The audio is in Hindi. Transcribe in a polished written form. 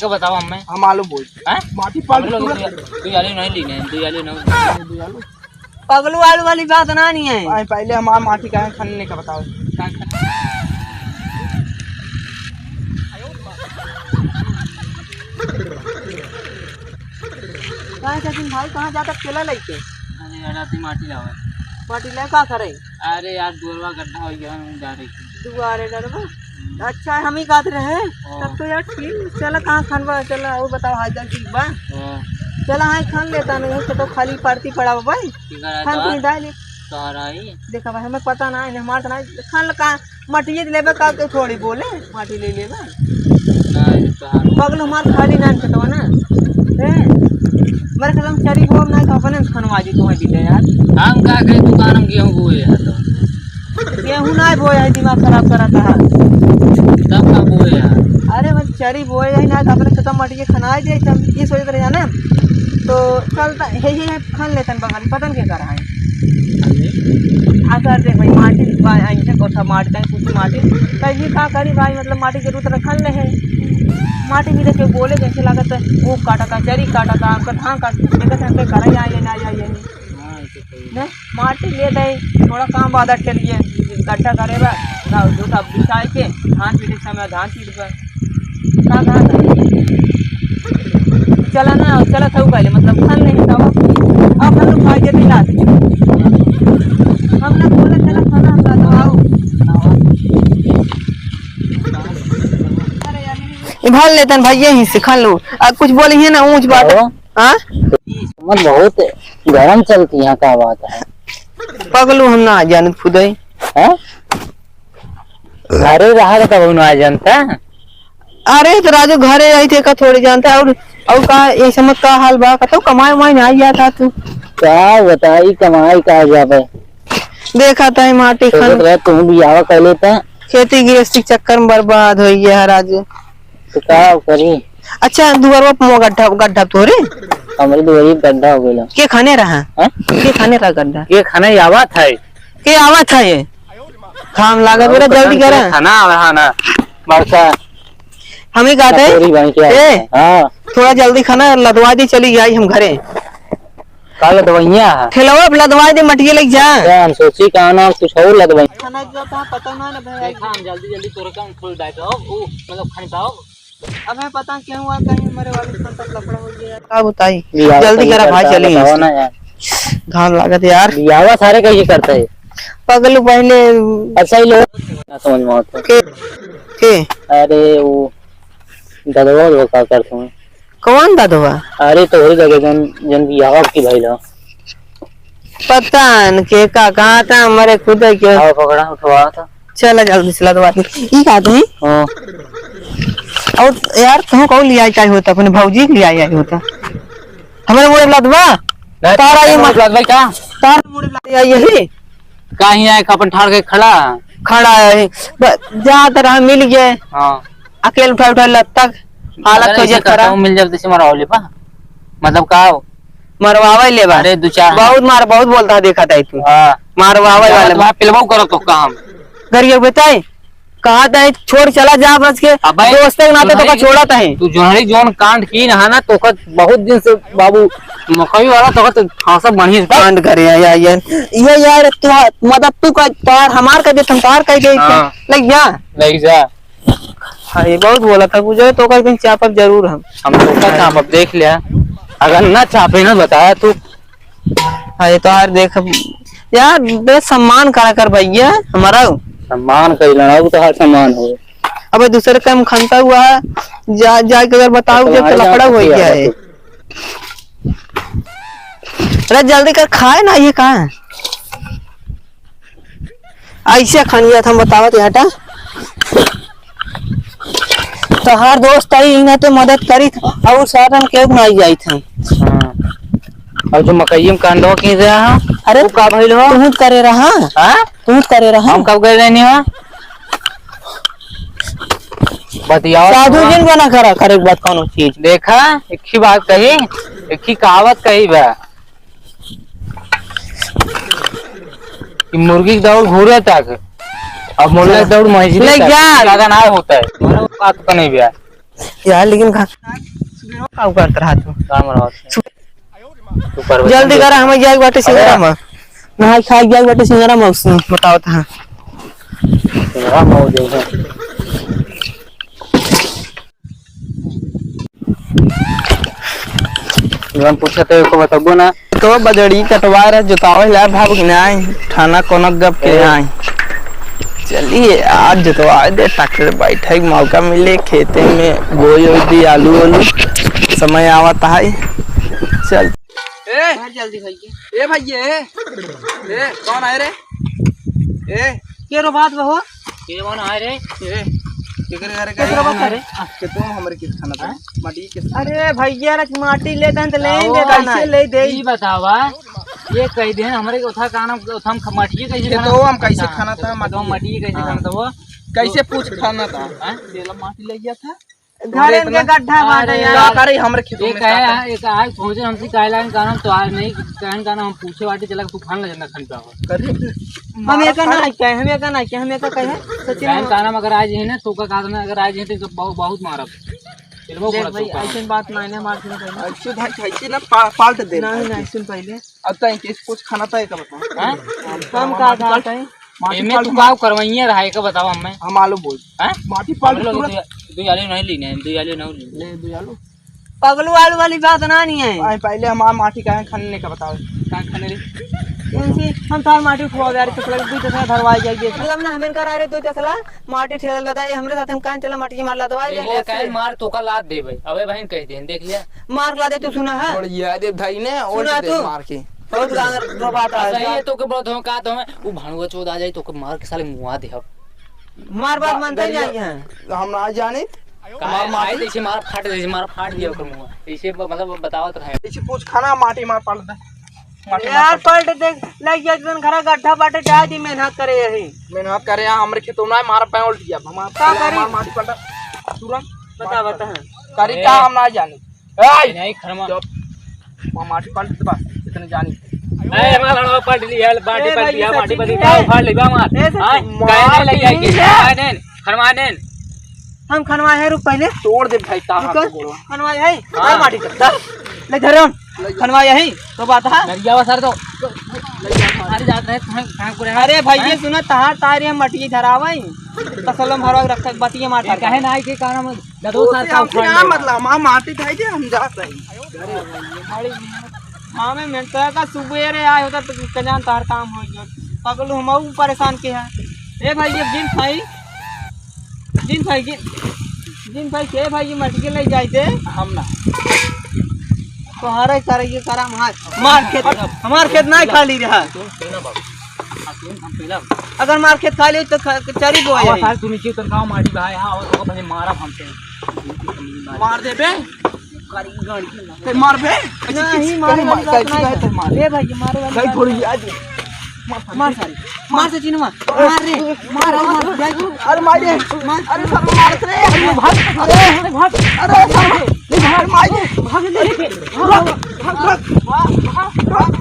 क्या बताओ हमें? हम आलू बोल माटी पाल तू आलू नहीं लेने, तू आलू नहीं। पगलू आलू वाली बात ना नहीं है। पहले हमारा माटी का खनने का बताओ। भाई कहाँ जाकर केला लेके? अरे माटी लावा। माटी ले का करे? अरे यार दूरवा गड्ढा हो गया, हम जा रही थी। दुआरे डरवा। अच्छा हम ही काट रहे हैं तब तो यार ठीक। चलो कहाँ खानवा, चलो और बताओ हाल चाल ठीक बा? चलो हाँ खान लेता नहीं तो खाली पड़ती पड़ा भाई खान पी डाल देखा भाई हमें पता ना है हमारा ना खान का मटिए लेबे का के थोड़ी बोले माटी ले लेबे बगल हमार खाली ना कटवा ना मेरे ख्याल चरी हो ना तो अपने खनवाजी तुम्हें दिले यार। हम का के दुकान हम गेहूं बोए है तो गेहूं ना बोए है दिमाग खराब करा था तब का बोए है। अरे मैं चरी बोए है ना तो अपने खत्म मटिए खनाए दे ये सोच रहे हैं ना तो चलता है खान लेते बगल पतन के कर है अगर देख भाई माटी ऐसे कोठा माटी का कुछ माटी कहीं का करी भाई मतलब माटी जरूरत रखल ले है माटी भी देखे बोले जैसे लागत वो काटा का चरी काटा का आपका धान का देखते हैं करा आइए ना आइए नहीं माटी ले दे थोड़ा काम बाधा चलिए गड्ढा करेगा ना जूठा बिछाए के धान पीटे समय धान पीट कहाँ कहाँ चला ना चला था पहले मतलब खान नहीं था अब हम लोग खाए भी लाते हम ना बोले चला खाना हम लाते आओ भाल लेते भाई यहीं से खा लो कुछ बोले है ना ऊंच बात हाँ बहुत गरम चलती है क्या बात है पगलू हम ना जानत खुदे घरे रहा तब ना जानता। अरे तो राजू घरे आई थे का थोड़ी जानता और का ये समझ का हाल बा कतो कमाई उमाई नहीं आया था तू क्या बताई कमाई का जावे देखा था माटी खान तुम भी आवा कर लेता खेती गृहस्थी चक्कर में बर्बाद हो गया राजू तो क्या करी। अच्छा दुआरवा पे गड्ढा गड्ढा तोरे हमारी दुआरी गड्ढा हो गया के खाने रहा के खाने रहा गड्ढा ये खाना आवा था के आवा था ये खाम लागत मेरा जल्दी करा खाना रहा ना मरसा हम ही कहते हैं थोड़ा जल्दी खाना लदवा दी चली जाई हम घरे काल दवाइयां खिलवा लदवा दे मटिए लग जा हम सोची का ना कुछ और लदवाई खाना जो था पता ना भाई हम जल्दी जल्दी तोरे का फुल डाल दो वो मतलब खाने पाओ अब हमें पता क्यों हुआ कहीं हमारे वाले तक लफड़ा हो गया क्या बताई जल्दी करा भाई चली ना यार घाम लागत यार बियावा सारे कैसे करते है पगलू पहले अच्छा ही लोग ना समझ में आता के अरे वो ददवा वो का करते हैं कौन ददवा अरे तो वही जगह जन जन बियावा की भाई ला पता न के का कहा था हमारे खुद के पकड़ा उठवा था चला जल्दी से लदवा ये कहते हैं हां और यार तुम कौन लिया क्या होता अपने भौजी के लिया होता हमारे मुड़े लदवा तारा ये मतलब भाई का तार मुड़े लदवा यही कहीं आए अपन ठाड़ के खड़ा है जा तरह मिल गए हां अकेले उठा लत तक हालत हो जाए खराब मिल जाते से मरवाले पा मतलब का मरवावे ले अरे दो चार बहुत बोलता है देखा था तू हां मरवावे वाले वहां पिलवाओ करो तो काम घर बताए कहा था छोड़ चला जा बस के दोस्त के नाते तो का छोड़ा था तू जोहरी जोन कांड की ना ना तो बहुत दिन से बाबू मकई वाला तो खासा बढ़िया कांड करे यार ये यार तू मतलब तू का तार हमार का दे तुम तार कह दे लग जा हाँ ये बहुत बोला था मुझे तो कहीं चापक जरूर हम तो का चापक देख लिया अगर ना चापे ना बताया तू हाँ ये तो यार देख यार बे सम्मान करा कर भैया हमारा सम्मान कर लेना तो हर सम्मान हो अब दूसरे काम खनता हुआ है जा के अगर बताओ जब तो लफड़ा हो गया है अरे जल्दी कर खाए ना ये कहाँ ऐसे खानिया था बतावत हटा तो हर दोस्त आई इन्हें तो मदद करी और साधन क्यों बनाई जाई थी और जो मकई में कांडो की रहा अरे का भइल हो तू करे रहा हां तू करे रहा हम कब गए रहनी हो बतियाओ साधु जिन बना करा करे बात कौन चीज देखा एक ही बात कही एक ही कहावत कही बा कि मुर्गी की दौड़ घूरे तक अब मुर्गे की दौड़ मछली ले जा लगा ना होता है बात तो नहीं बा यार लेकिन का करत रहा तू काम रहा तू पर जल्दी करा हमें जाए बाटे सिंगरा में नहाई खाई जाए बाटे सिंगरा में उसने बताओ था राम हो जाएगा। हम पूछते को बताबो ना तो बजड़ी कटवा रहा जोतावे ला भाव कि नहीं थाना कोनक गप के आई चलिए आज जोतवा दे ट्रैक्टर बैठे मौका मिले खेते में बोई दी आलू वालू समय आवत है चल जल्दी भाई ए भाई ए कौन आए रे ए के रो बात बहो के कौन आए रे ए केकर घर केकर का बात रे के तुम हमरे किस खाना था माटी किस अरे भैया रख माटी ले दन ले दे कैसे ले दे ई बतावा ये कह दे हमरे उठा काना हम मटिए कैसे तो हम कैसे खाना था मटिए कैसे खाना था वो कैसे पूछ खाना था तेला माटी ले गया था घर इनके गड्ढा बाटे क्या यार करे हमरे खेतों में एक आज पहुंचे हमसे कायला काना तो आज नहीं कहन काना हम पूछे वाटे चला तूफान ले जाना खन पे हम एक ना कहे हम एक ना कहे हम एक कहे सचिन कहन काना अगर आज है ना तो का काना अगर आज है तो बहुत मारब फिल्मों देख को भाई ऐसे बात नहीं ना मार पहले ऐसे भाई कैसे ना पाल्ट दे नहीं नहीं सुन पहले अब तक किस कुछ खाना था का बता हैं हम का था एमे तू गाव करवइया रहा है का बताओ हमें हम आलू बोल हैं माटी पाल्ट तुरंत दू आलू नहीं लेने दू आलू नहीं ले दो आलू पगलू आलू वाली बात ना नहीं है आई पहले हमारा माटी का खाने का बताओ कहां खाने रे ऐसे हम तार माटी खुआ यार तो लग दू तसला धरवाई जाइए मतलब ना हमें करा रे दू तसला माटी ठेला लदा हमरे साथ हम कान चला माटी मार लदवाई ले काहे मार तो का लाद दे भाई अबे बहन कह दे देख लिया मार ला दे तू सुना है और याद है भाई ने और सुना दे तू? मार के बहुत गांगर रो बात सही है है तो के बोल दो का तो मैं वो भाणुआ चोद आ जाए तो के मार के साले मुआ दे अब मार बात मानते जाइए हैं हम ना जाने मार ऐसे मार फाट दिया ओकर मुआ ऐसे मतलब बताओ तो है ऐसे पूछ खाना माटी मार पाल दे माटी यार पलट देख लग जा जन घरा गड्ढा बाटे जा दी मेहनत करे यही मेहनत करे हमरे खेतों में मार पे उल्ट गया का करी? हमार माटी पलटा तुरंत बता करी का हम ना जाने ए नहीं खरमा माटी पलट दे बस इतने जानी ए हमारा लड़वा पट लिया बाटी ए पट भाई, लिया ये बाटी सच्ची पट है। लिया फाड़ ले बा मार ए सच्ची- हां मार कहने लग नहीं जाए है। खरमाने खरमाने हम खनवाए है रुक पहले तोड़ दे भाई ता हाथ रुक, बोलो खनवाए है हाँ। माटी कर ले धरे हम खनवाए है तो बात है लग जावा सर तो अरे जात रहे कहां को अरे भाई ये सुना तहार तारी हम मटिए धरावई तसलम भरवा रख तक बतिए मार कहे ना के कारण ददो सर का क्या मतलब हम माटी खाई दे हम जात रही हां मैं मेंटा का सुबेरे आए होता तो कजान तार काम हो गयो पगलू हम परेशान के है ए भाई ये जिन भाई के भाई ये मटके ले जाए थे हम ना तो हरे करिए करा मार खेत हमार खेत नहीं खाली रहा अगर मार खेत खाली तो चरी बोए आवा साल तू नीचे उतर गांव माटी भाई हां और तो पहले मारा हमसे मार दे बे ते मार बे नहीं मारे वाली बात नहीं मार ए भाई मारे वाली भाई बात थोड़ी याद मार से चिन्ह मार रे मार अरे मार दे अरे सब मार रे अरे भाग अरे भाग अरे भाग मार दे भाग भाग भाग